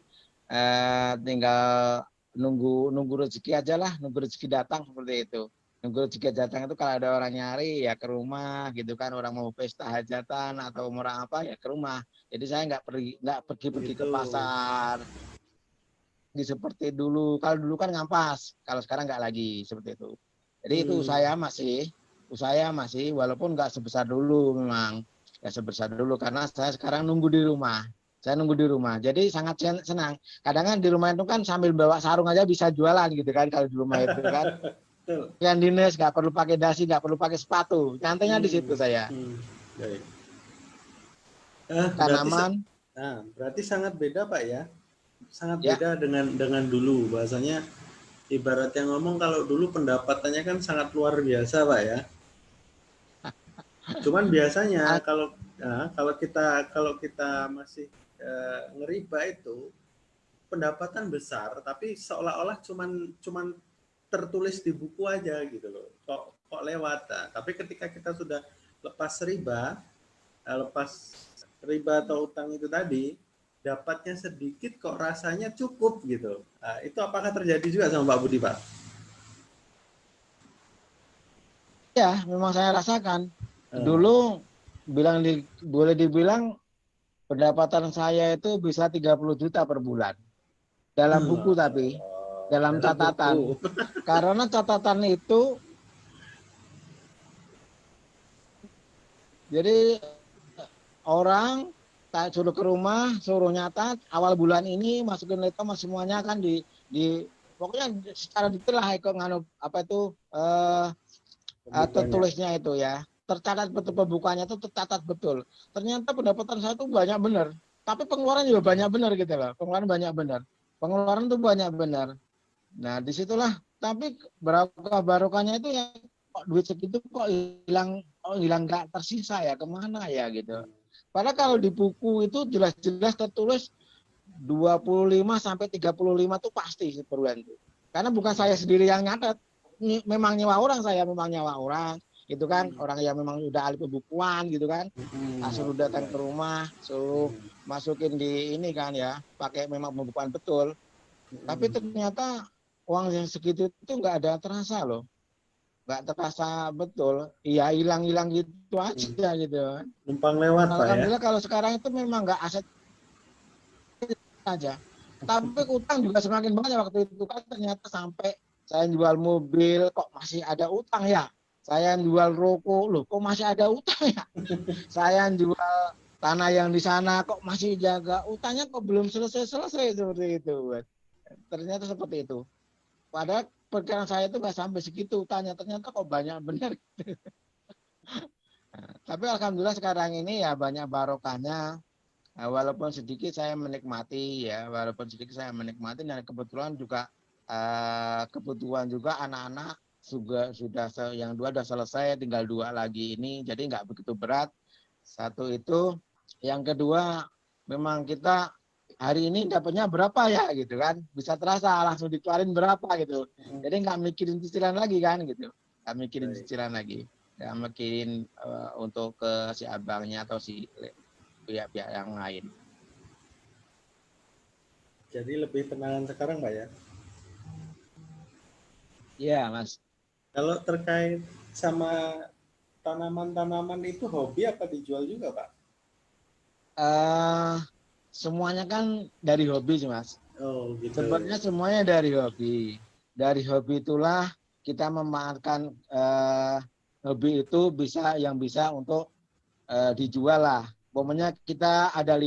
tinggal nunggu rezeki aja lah, nunggu rezeki datang seperti itu. Nunggu rezeki datang itu kalau ada orang nyari ya ke rumah gitu kan, orang mau pesta hajatan atau orang apa ya ke rumah. Jadi saya nggak pergi ke pasar seperti dulu. Kalau dulu kan ngampas, kalau sekarang nggak lagi seperti itu. Jadi itu usaha masih walaupun nggak sebesar dulu memang. Ya sebesar dulu karena saya sekarang nunggu di rumah. Saya nunggu di rumah. Jadi sangat senang. Kadang-kadang di rumah itu kan sambil bawa sarung aja bisa jualan gitu kan kalau di rumah itu kan. Yang dinas nggak perlu pakai dasi, nggak perlu pakai sepatu. Nyantainya di situ saya. Baik. Berarti sangat beda Pak ya. Sangat beda dengan dulu. Bahasanya ibaratnya ngomong kalau dulu pendapatannya kan sangat luar biasa Pak ya. Cuman biasanya kalau kita masih ngeriba itu pendapatan besar, tapi seolah-olah cuman tertulis di buku aja gitu loh. Kok lewat. Nah, tapi ketika kita sudah lepas riba atau utang itu tadi, dapatnya sedikit kok rasanya cukup gitu. Nah, itu apakah terjadi juga sama Pak Budi Pak? Ya, memang saya rasakan. Dulu boleh dibilang pendapatan saya itu bisa 30 juta per bulan. Dalam buku tapi, dalam catatan. Karena catatan itu, jadi orang suruh ke rumah, suruh nyatat, awal bulan ini masukin laptop semuanya kan pokoknya secara detail lah tertulisnya itu ya. Tercatat betul pembukaannya itu tercatat betul. Ternyata pendapatan saya itu banyak benar, tapi pengeluaran juga banyak benar gitu loh. Pengeluaran itu banyak benar. Nah disitulah. Tapi barokahnya itu ya kok duit segitu kok hilang nggak tersisa ya kemana ya gitu. Padahal kalau di buku itu jelas-jelas tertulis 25 sampai 35 itu pasti per bulan itu. Karena bukan saya sendiri yang nyatet, memang nyewa orang gitu kan, orang yang memang udah ahli pembukuan gitu kan, suruh datang ke rumah, suruh masukin di ini kan ya, pakai memang pembukuan betul. Tapi ternyata uang yang segitu itu nggak ada terasa loh, nggak terasa betul, iya hilang gitu aja gitu. Numpang lewat Pak ya. Alhamdulillah kalau sekarang itu memang nggak aset aja. Tapi utang juga semakin banyak waktu itu kan, ternyata sampai saya jual mobil kok masih ada utang ya. Saya jual rokok loh kok masih ada utang ya. Saya jual tanah yang di sana kok masih jaga utangnya kok belum selesai seperti itu. Ternyata seperti itu. Padahal perkiraan saya itu nggak sampai segitu utangnya, ternyata kok banyak benar. Tapi alhamdulillah sekarang ini ya banyak barokahnya. Walaupun sedikit saya menikmati ya, walaupun sedikit saya menikmati, dan kebetulan juga kebutuhan juga anak-anak juga sudah yang dua sudah selesai, tinggal dua lagi ini, jadi nggak begitu berat. Satu itu, yang kedua memang kita hari ini dapatnya berapa ya gitu kan, bisa terasa langsung dikeluarin berapa gitu, jadi nggak mikirin cicilan lagi kan gitu, nggak mikirin cicilan lagi, nggak mikirin untuk ke si abangnya atau si pihak-pihak yang lain. Jadi lebih tenangan sekarang, Pak ya? Iya, Mas. Kalau terkait sama tanaman-tanaman itu hobi apa dijual juga, Pak? Semuanya kan dari hobi sih, Mas. Oh, gitu. Sebenarnya semuanya dari hobi. Dari hobi itulah kita memanfaatkan hobi itu bisa untuk dijual lah. Pokoknya kita ada 5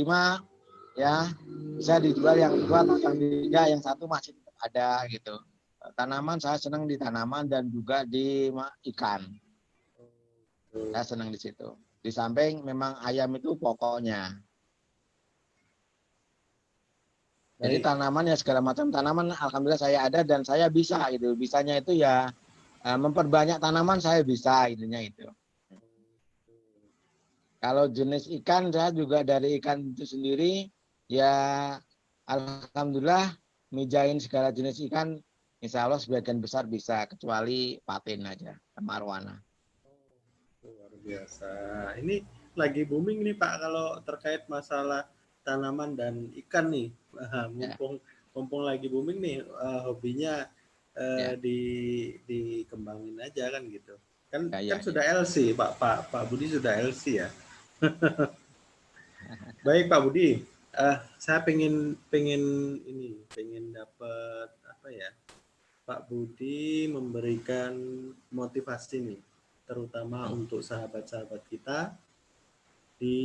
ya, bisa dijual yang 2 atau yang 3, yang 1 masih tetap ada gitu. Tanaman saya senang di tanaman dan juga di ikan. Saya senang di situ. Di samping memang ayam itu pokoknya. Jadi tanaman ya segala macam tanaman alhamdulillah saya ada dan saya bisa gitu. Bisanya itu ya memperbanyak tanaman saya bisa itunya itu. Kalau jenis ikan saya juga dari ikan itu sendiri ya alhamdulillah mijain segala jenis ikan insya Allah sebagian besar bisa kecuali patin aja sama arwana. Luar biasa. Ini lagi booming nih Pak kalau terkait masalah tanaman dan ikan nih. Mumpung lagi booming nih hobinya dikembangin aja kan gitu. Kan sudah LC Pak Budi sudah LC ya. Baik Pak Budi, saya pengen dapat apa ya? Pak Budi memberikan motivasi nih, terutama untuk sahabat-sahabat kita di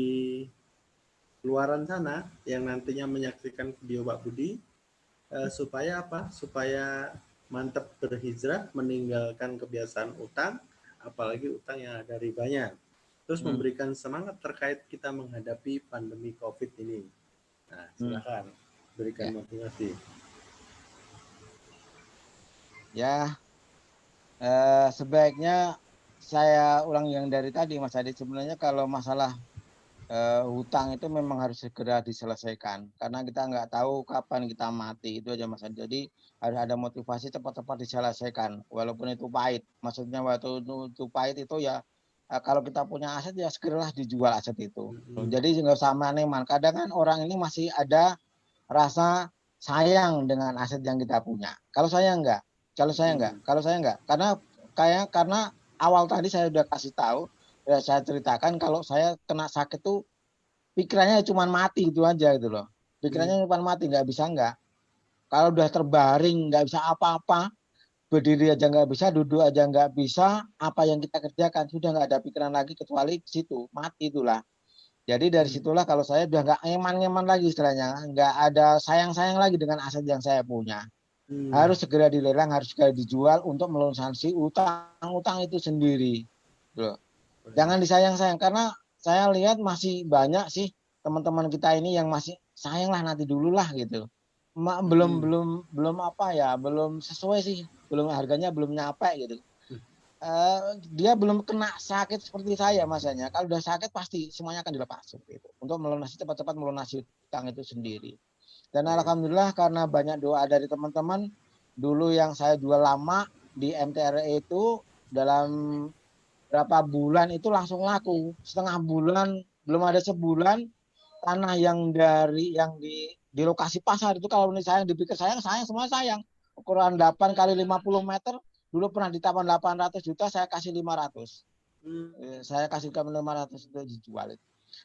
luaran sana yang nantinya menyaksikan video Pak Budi, supaya apa? Supaya mantap berhijrah, meninggalkan kebiasaan utang, apalagi utang yang ada ribanya. Terus memberikan semangat terkait kita menghadapi pandemi COVID ini. Nah, silakan berikan motivasi. Ya, sebaiknya saya ulang yang dari tadi Mas Adi, sebenarnya kalau masalah hutang itu memang harus segera diselesaikan karena kita nggak tahu kapan kita mati, itu aja Mas Adi. Jadi harus ada motivasi cepat-cepat diselesaikan walaupun itu pahit. Maksudnya waktu itu pahit itu ya kalau kita punya aset ya segeralah dijual aset itu. Jadi nggak usah maneman. Kadang kan orang ini masih ada rasa sayang dengan aset yang kita punya. Kalau saya enggak, karena awal tadi saya udah kasih tahu, ya saya ceritakan kalau saya kena sakit tuh pikirannya cuma mati itu aja gitu loh. Pikirannya cuma mati, nggak bisa enggak. Kalau udah terbaring nggak bisa apa-apa, berdiri aja nggak bisa, duduk aja nggak bisa, apa yang kita kerjakan sudah nggak ada pikiran lagi kecuali situ, mati itulah. Jadi dari situlah kalau saya udah nggak ngeman-ngeman lagi istilahnya, nggak ada sayang-sayang lagi dengan aset yang saya punya. Harus segera dilelang, harus segera dijual untuk melunasi utang-utang itu sendiri. Loh. Jangan disayang-sayang karena saya lihat masih banyak sih teman-teman kita ini yang masih sayanglah nanti dulu lah gitu. Belum apa ya, belum sesuai sih, belum harganya belum nyampe gitu. Dia belum kena sakit seperti saya masanya. Kalau udah sakit pasti semuanya akan dilepas seperti itu. Untuk melunasi cepat-cepat melunasi utang itu sendiri. Dan alhamdulillah karena banyak doa dari teman-teman, dulu yang saya jual lama di MTRE itu dalam berapa bulan itu langsung laku. Setengah bulan, belum ada sebulan, tanah yang di lokasi pasar itu kalau saya dipikir sayang semua sayang. Ukuran 8 kali 50 meter, dulu pernah ditawar 800 juta, saya kasih 500. Saya kasih ke 500 itu dijual.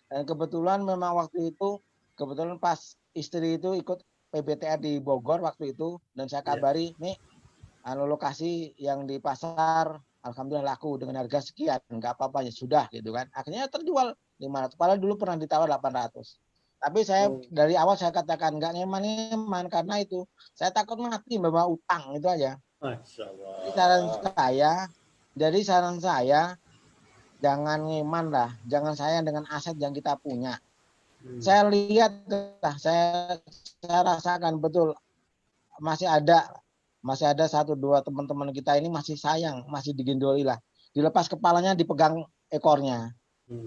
Dan kebetulan memang waktu itu, kebetulan pas istri itu ikut PBTR di Bogor waktu itu, dan saya kabari, nih lokasi yang di pasar, alhamdulillah laku dengan harga sekian, nggak apa-apa ya sudah gitu kan. Akhirnya terjual 500, padahal dulu pernah ditawar 800. Tapi saya dari awal saya katakan nggak ngeman-ngeman karena itu saya takut mati bawa utang itu aja. Masya Allah. Jadi saran saya jangan ngiman lah, jangan sayang dengan aset yang kita punya. Saya lihat lah, saya rasakan betul masih ada satu dua teman-teman kita ini masih sayang, masih digendoli lah. Dilepas kepalanya, dipegang ekornya.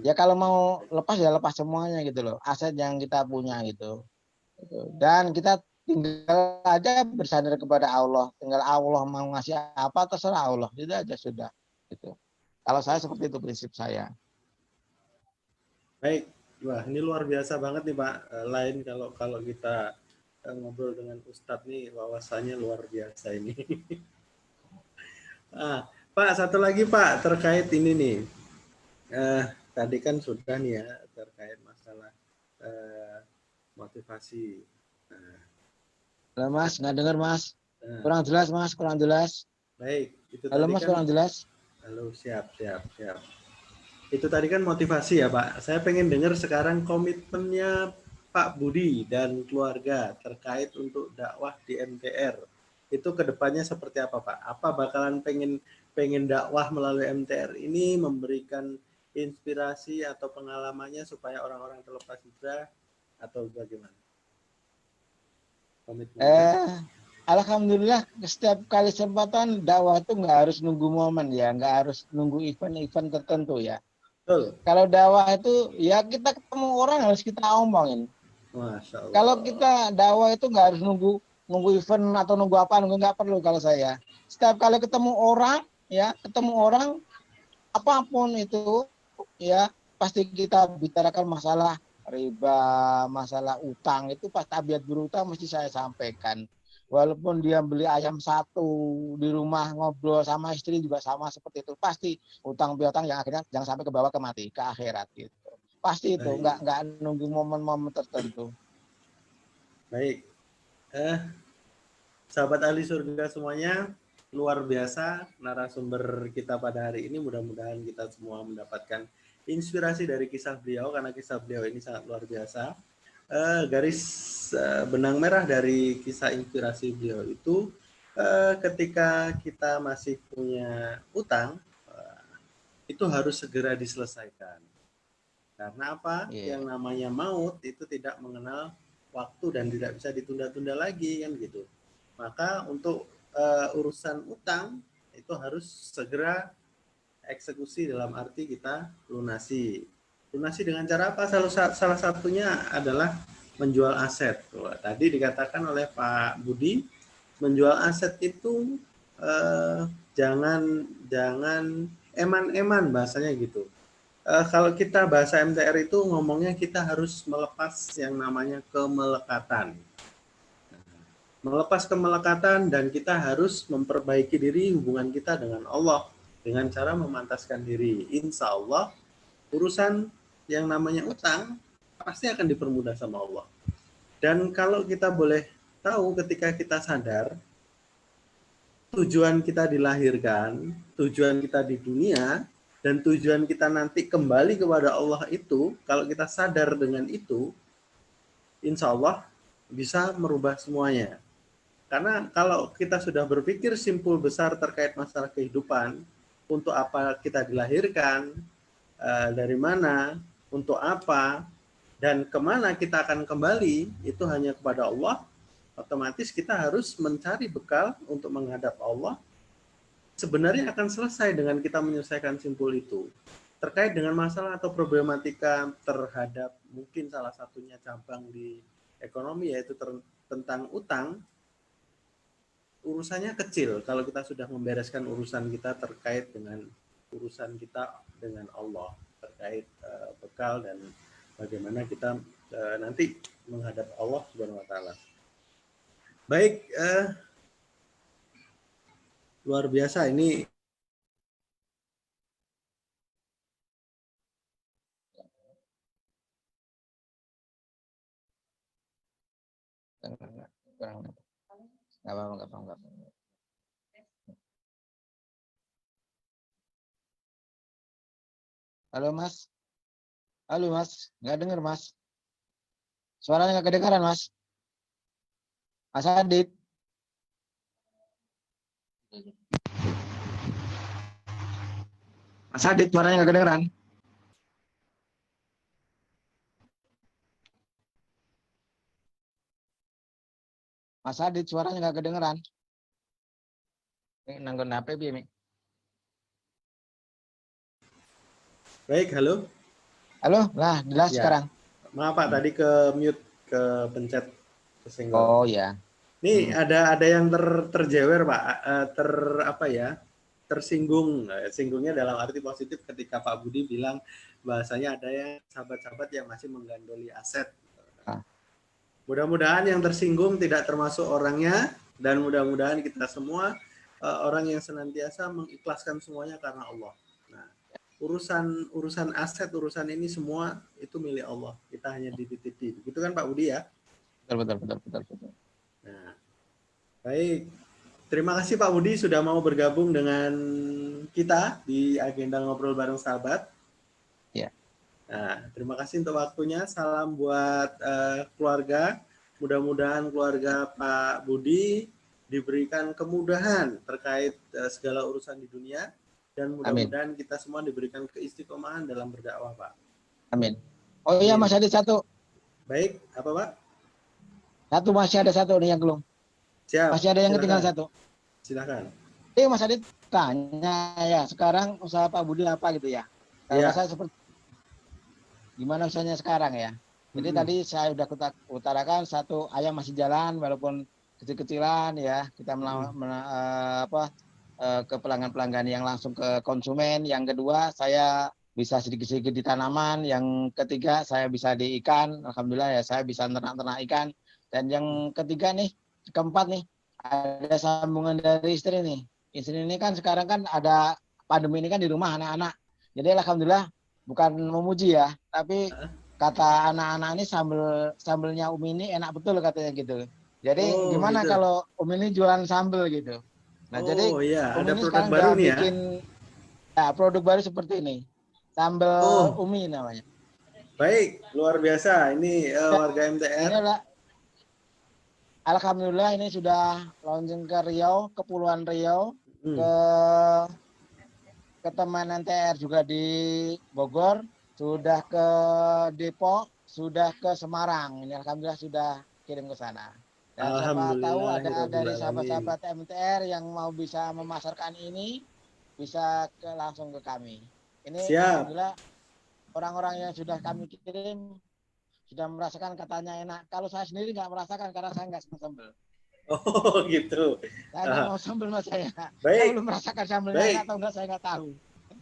Ya kalau mau lepas ya lepas semuanya gitu loh, aset yang kita punya gitu. Dan kita tinggal aja bersandar kepada Allah. Tinggal Allah mau ngasih apa terserah Allah. Itu aja sudah. Gitu. Kalau saya seperti itu prinsip saya. Baik, wah ini luar biasa banget nih Pak. Lain kalau kita ngobrol dengan Ustadz nih, wawasannya luar biasa ini. Pak, satu lagi Pak terkait ini nih. Tadi kan sudah nih ya terkait masalah motivasi. Halo Mas, nggak dengar Mas? Kurang jelas Mas, kurang jelas. Baik, itu Halo tadi Mas, kan. kurang jelas. Halo, siap. Itu tadi kan motivasi ya Pak. Saya pengen dengar sekarang komitmennya Pak Budi dan keluarga terkait untuk dakwah di MTR. Itu kedepannya seperti apa Pak? Apa bakalan pengen dakwah melalui MTR ini memberikan inspirasi atau pengalamannya supaya orang-orang terlepas hijrah atau bagaimana? Komitmennya? Alhamdulillah setiap kali kesempatan dakwah itu nggak harus nunggu momen ya, nggak harus nunggu event-event tertentu ya. Betul. Kalau dakwah itu ya kita ketemu orang harus kita omongin. Masya Allah. Kalau kita dakwah itu nggak harus nunggu event atau nunggu apa, nggak perlu kalau saya. Setiap kali ketemu orang apapun itu ya pasti kita bicarakan masalah riba, masalah utang itu pas tabiat berutang mesti saya sampaikan. Walaupun dia beli ayam satu di rumah ngobrol sama istri juga sama seperti itu. Pasti utang piutang yang akhirnya jangan sampai ke bawah ke mati, ke akhirat gitu. Pasti itu, nggak nunggu momen-momen tertentu. Baik. Sahabat ahli surga semuanya, luar biasa narasumber kita pada hari ini. Mudah-mudahan kita semua mendapatkan inspirasi dari kisah beliau, karena kisah beliau ini sangat luar biasa. Garis benang merah dari kisah inspirasi beliau itu ketika kita masih punya utang, itu harus segera diselesaikan. Karena apa? Yang namanya maut itu tidak mengenal waktu dan tidak bisa ditunda-tunda lagi kan gitu. Maka untuk urusan utang itu harus segera eksekusi, dalam arti kita lunasi. Lunasi dengan cara apa? Salah satunya adalah menjual aset. Tadi dikatakan oleh Pak Budi, menjual aset itu jangan eman-eman bahasanya gitu. Kalau kita bahasa MTR itu ngomongnya kita harus melepas yang namanya kemelekatan. Melepas kemelekatan dan kita harus memperbaiki diri hubungan kita dengan Allah dengan cara memantaskan diri. Insya Allah urusan yang namanya utang pasti akan dipermudah sama Allah. Dan kalau kita boleh tahu ketika kita sadar tujuan kita dilahirkan, tujuan kita di dunia, dan tujuan kita nanti kembali kepada Allah itu, kalau kita sadar dengan itu, insya Allah bisa merubah semuanya. Karena kalau kita sudah berpikir simpul besar terkait masalah kehidupan, untuk apa kita dilahirkan, dari mana, untuk apa, dan kemana kita akan kembali, itu hanya kepada Allah, otomatis kita harus mencari bekal untuk menghadap Allah. Sebenarnya akan selesai dengan kita menyelesaikan simpul itu. Terkait dengan masalah atau problematika terhadap mungkin salah satunya cabang di ekonomi, yaitu tentang utang, urusannya kecil kalau kita sudah membereskan urusan kita terkait dengan urusan kita dengan Allah, terkait bekal dan bagaimana kita nanti menghadap Allah Subhanahu wa taala. Baik, luar biasa ini. Nggak apa-apa. Halo Mas, nggak dengar Mas. Suaranya nggak kedengaran Mas. Mas Adit. Mas Adit, suaranya nggak kedengeran. Mas Adit, suaranya nggak kedengeran. Ini nanggon HP piye, Mi? Baik, halo. Halo, nah jelas Ya, sekarang. maaf Pak, tadi ke mute, ke pencet, kesenggol. Oh ya. Nih ada yang terjewer Pak, apa ya, tersinggung. Singgungnya dalam arti positif ketika Pak Budi bilang bahasanya ada yang sahabat-sahabat yang masih menggandoli aset. Ah, Mudah-mudahan yang tersinggung tidak termasuk orangnya, dan mudah-mudahan kita semua orang yang senantiasa mengikhlaskan semuanya karena Allah. Nah, urusan aset, urusan ini semua itu milik Allah. Kita hanya dititipi. Begitu kan Pak Budi ya? betul. Nah, baik. Terima kasih Pak Budi sudah mau bergabung dengan kita di agenda ngobrol bareng sahabat. Ya. Nah, terima kasih untuk waktunya. Salam buat keluarga. Mudah-mudahan keluarga Pak Budi diberikan kemudahan terkait segala urusan di dunia, dan Amin. mudah-mudahan kita semua diberikan keistiqomahan dalam berdakwah, Pak. Amin. Oh iya, Amin. masih ada satu. Baik, apa Pak? Satu masih ada satu nih yang belum. Siap. Masih ada yang ketinggalan Silakan. satu. Silakan. Mas Adit tanya ya, sekarang usaha Pak Budi apa gitu ya? Kalau Ya. saya seperti gimana usahanya sekarang ya? Jadi tadi saya udah utarakan satu, ayam masih jalan walaupun kecil-kecilan ya. Kita ke pelanggan-pelanggan yang langsung ke konsumen. Yang kedua, saya bisa sedikit-sedikit di tanaman. Yang ketiga, saya bisa di ikan. Alhamdulillah ya, saya bisa ternak-ternak ikan. Dan yang ketiga nih, keempat nih, ada sambungan dari istri nih. Istri ini kan sekarang kan ada pandemi ini kan di rumah anak-anak. Jadi alhamdulillah, bukan memuji ya, tapi kata anak-anak ini sambelnya Umi ini enak betul katanya gitu. Jadi Oh, gimana gitu. kalau Umi ini jualan sambel gitu? Nah, jadi Oh, iya, Umi ada ini produk sekarang baru udah nih ya. bikin ya, produk baru seperti ini. Sambal Oh, Umi namanya. baik, luar biasa. Ini Ya, warga ini MTR. adalah alhamdulillah ini sudah launching ke Riau, Kepulauan Riau, Hmm. ke teman NTR juga di Bogor, sudah ke Depok, sudah ke Semarang. Ini alhamdulillah sudah kirim ke sana. Dan siapa tahu ada dari Alhamdulillahirobbilalamin. sahabat-sahabat MTR yang mau bisa memasarkan ini, bisa langsung ke kami. Ini Siap. alhamdulillah orang-orang yang sudah kami kirim sudah merasakan katanya enak. Kalau saya sendiri nggak merasakan karena saya nggak senang sambal. Oh, gitu. Saya nggak mau Ah, sambal mas saya. Saya belum baik, merasakan sambelnya enak baik. atau enggak saya nggak tahu.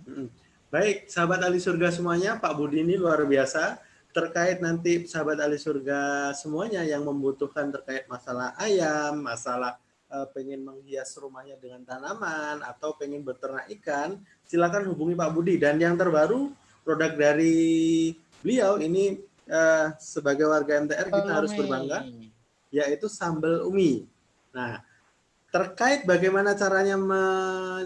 Mm. Baik, sahabat ahli surga semuanya, Pak Budi ini luar biasa. Terkait nanti sahabat ahli surga semuanya yang membutuhkan terkait masalah ayam, masalah pengen menghias rumahnya dengan tanaman, atau pengen beternak ikan, silakan hubungi Pak Budi. Dan yang terbaru, produk dari beliau ini sebagai warga MTR kita harus Umi. berbangga, yaitu sambal umi. Nah, terkait bagaimana caranya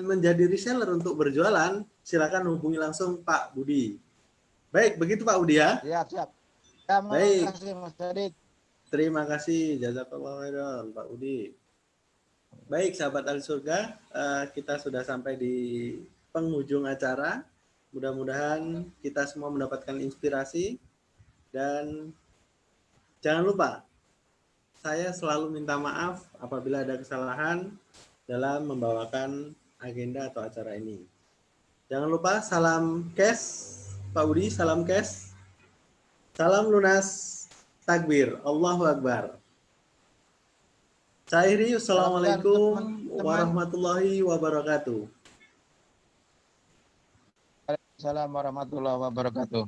menjadi reseller untuk berjualan, silakan hubungi langsung Pak Budi. Baik, begitu Pak Budi ya. Siap, siap. Ya, Baik, makasih Mas Adit. terima kasih jazakallahu khairan Pak Budi. Baik, sahabat Al Surga, kita sudah sampai di penghujung acara. Mudah-mudahan kita semua mendapatkan inspirasi, dan jangan lupa, saya selalu minta maaf apabila ada kesalahan dalam membawakan agenda atau acara ini. Jangan lupa salam cash, Pak Budi, salam cash. Salam lunas, takbir, Allahu Akbar. Saya akhiri, Salam besar Assalamualaikum teman-teman. warahmatullahi wabarakatuh. Waalaikumsalam warahmatullahi wabarakatuh.